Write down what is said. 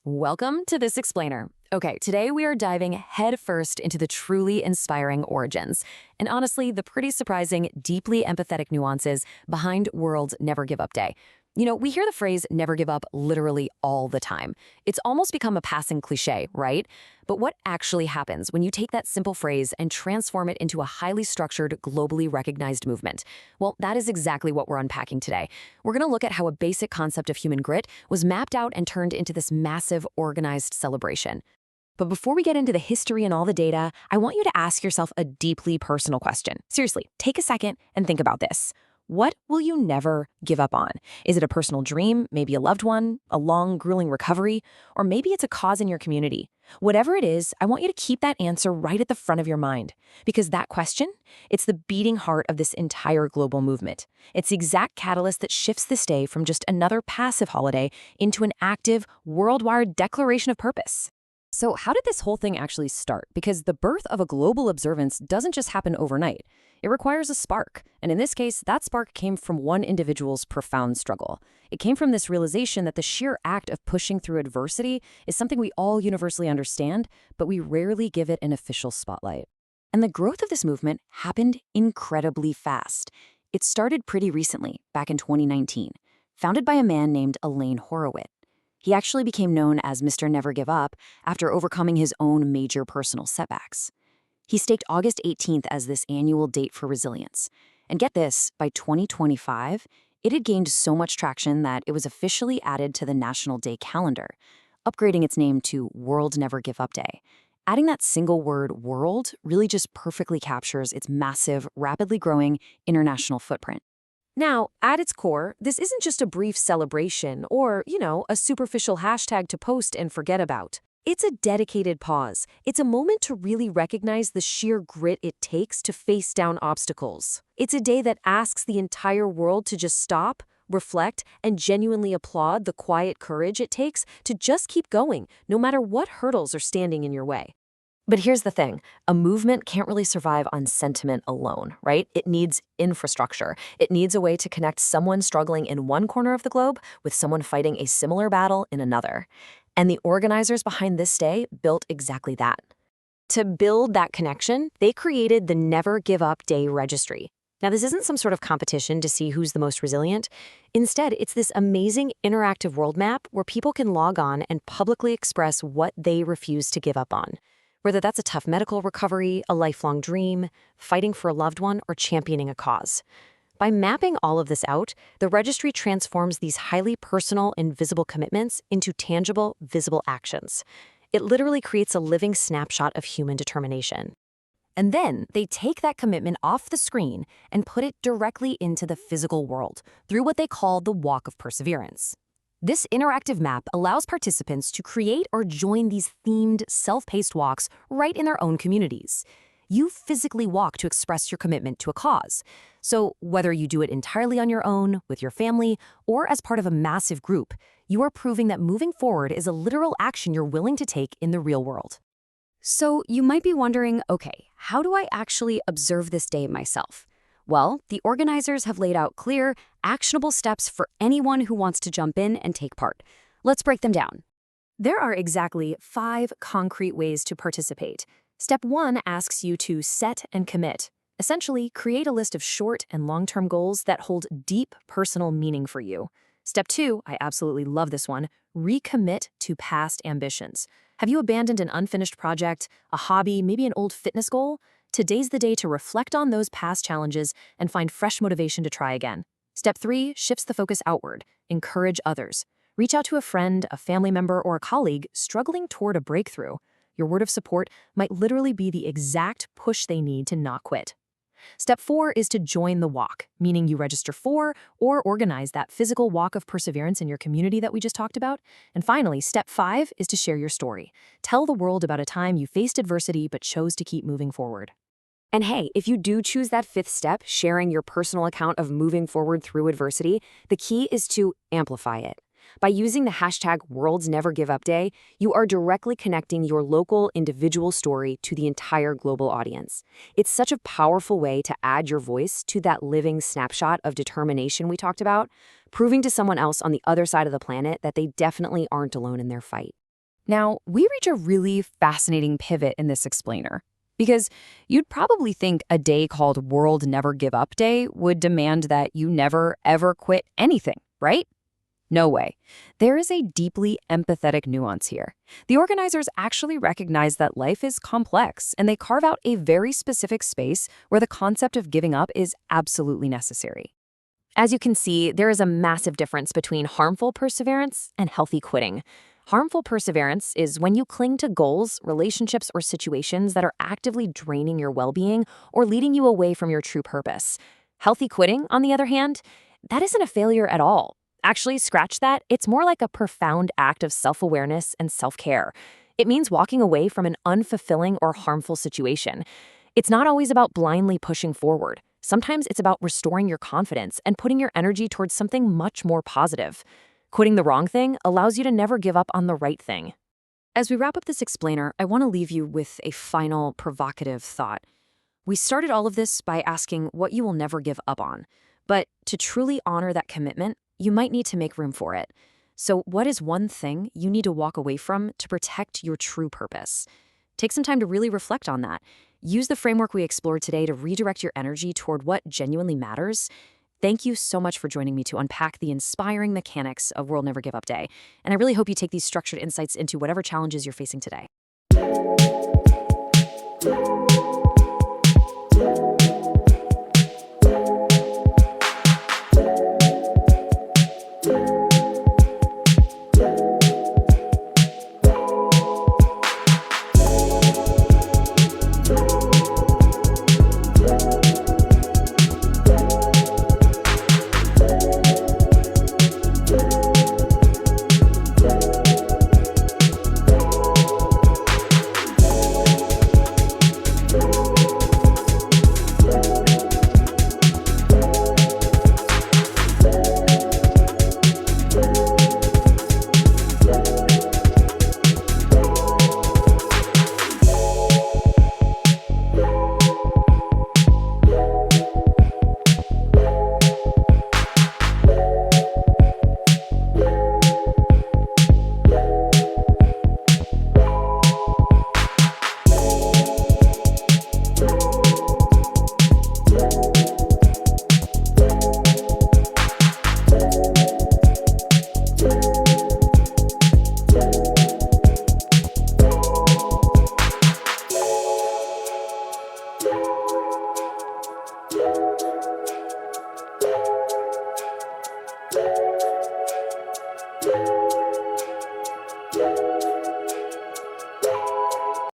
Welcome to This Explainer. Okay, today we are diving headfirst into the truly inspiring origins, and honestly, the pretty surprising, deeply empathetic nuances behind World Never Give Up Day. We hear the phrase never give up literally all the time. It's almost become a passing cliche, right? But what actually happens when you take that simple phrase and transform it into a highly structured, globally recognized movement? Well, that is exactly what we're unpacking today. We're going to look at how a basic concept of human grit was mapped out and turned into this massive, organized celebration. But before we get into the history and all the data, I want you to ask yourself a deeply personal question. Seriously, take a second and think about this. What will you never give up on? Is it a personal dream, maybe a loved one, a long, grueling recovery, or maybe it's a cause in your community? Whatever it is, I want you to keep that answer right at the front of your mind, because that question, it's the beating heart of this entire global movement. It's the exact catalyst that shifts this day from just another passive holiday into an active, worldwide declaration of purpose. So how did this whole thing actually start? Because the birth of a global observance doesn't just happen overnight. It requires a spark. And in this case, that spark came from one individual's profound struggle. It came from this realization that the sheer act of pushing through adversity is something we all universally understand, but we rarely give it an official spotlight. And the growth of this movement happened incredibly fast. It started pretty recently, back in 2019, founded by a man named Alain Horoit. He actually became known as Mr. Never Give Up after overcoming his own major personal setbacks. He staked August 18th as this annual date for resilience. And get this, by 2025, it had gained so much traction that it was officially added to the National Day calendar, upgrading its name to World Never Give Up Day. Adding that single word, world, really just perfectly captures its massive, rapidly growing international footprint. Now, at its core, this isn't just a brief celebration or, a superficial hashtag to post and forget about. It's a dedicated pause. It's a moment to really recognize the sheer grit it takes to face down obstacles. It's a day that asks the entire world to just stop, reflect, and genuinely applaud the quiet courage it takes to just keep going, no matter what hurdles are standing in your way. But here's the thing, a movement can't really survive on sentiment alone, right? It needs infrastructure. It needs a way to connect someone struggling in one corner of the globe with someone fighting a similar battle in another. And the organizers behind this day built exactly that. To build that connection, they created the Never Give Up Day Registry. Now, this isn't some sort of competition to see who's the most resilient. Instead, it's this amazing interactive world map where people can log on and publicly express what they refuse to give up on. Whether that's a tough medical recovery, a lifelong dream, fighting for a loved one, or championing a cause. By mapping all of this out, the registry transforms these highly personal and visible commitments into tangible, visible actions. It literally creates a living snapshot of human determination. And then they take that commitment off the screen and put it directly into the physical world through what they call the Walk of Perseverance. This interactive map allows participants to create or join these themed, self-paced walks right in their own communities. You physically walk to express your commitment to a cause. So whether you do it entirely on your own, with your family, or as part of a massive group, you are proving that moving forward is a literal action you're willing to take in the real world. So you might be wondering, okay, how do I actually observe this day myself? Well, the organizers have laid out clear, actionable steps for anyone who wants to jump in and take part. Let's break them down. There are exactly 5 concrete ways to participate. Step 1 asks you to set and commit. Essentially, create a list of short and long-term goals that hold deep personal meaning for you. Step 2, I absolutely love this one, recommit to past ambitions. Have you abandoned an unfinished project, a hobby, maybe an old fitness goal? Today's the day to reflect on those past challenges and find fresh motivation to try again. Step 3 shifts the focus outward. Encourage others. Reach out to a friend, a family member, or a colleague struggling toward a breakthrough. Your word of support might literally be the exact push they need to not quit. Step 4 is to join the walk, meaning you register for or organize that physical walk of perseverance in your community that we just talked about. And finally, step 5 is to share your story. Tell the world about a time you faced adversity but chose to keep moving forward. And hey, if you do choose that 5th step, sharing your personal account of moving forward through adversity, the key is to amplify it. By using the hashtag World's Never Give Up Day, you are directly connecting your local, individual story to the entire global audience. It's such a powerful way to add your voice to that living snapshot of determination we talked about, proving to someone else on the other side of the planet that they definitely aren't alone in their fight. Now, we reach a really fascinating pivot in this explainer. Because you'd probably think a day called World Never Give Up Day would demand that you never, ever quit anything, right? No way. There is a deeply empathetic nuance here. The organizers actually recognize that life is complex, and they carve out a very specific space where the concept of giving up is absolutely necessary. As you can see, there is a massive difference between harmful perseverance and healthy quitting. Harmful perseverance is when you cling to goals, relationships, or situations that are actively draining your well-being or leading you away from your true purpose. Healthy quitting, on the other hand, that isn't a failure at all. Actually, scratch that, it's more like a profound act of self-awareness and self-care. It means walking away from an unfulfilling or harmful situation. It's not always about blindly pushing forward. Sometimes it's about restoring your confidence and putting your energy towards something much more positive. Quitting the wrong thing allows you to never give up on the right thing. As we wrap up this explainer, I want to leave you with a final provocative thought. We started all of this by asking what you will never give up on. But to truly honor that commitment, you might need to make room for it. So what is one thing you need to walk away from to protect your true purpose? Take some time to really reflect on that. Use the framework we explored today to redirect your energy toward what genuinely matters. Thank you so much for joining me to unpack the inspiring mechanics of World Never Give Up Day. And I really hope you take these structured insights into whatever challenges you're facing today.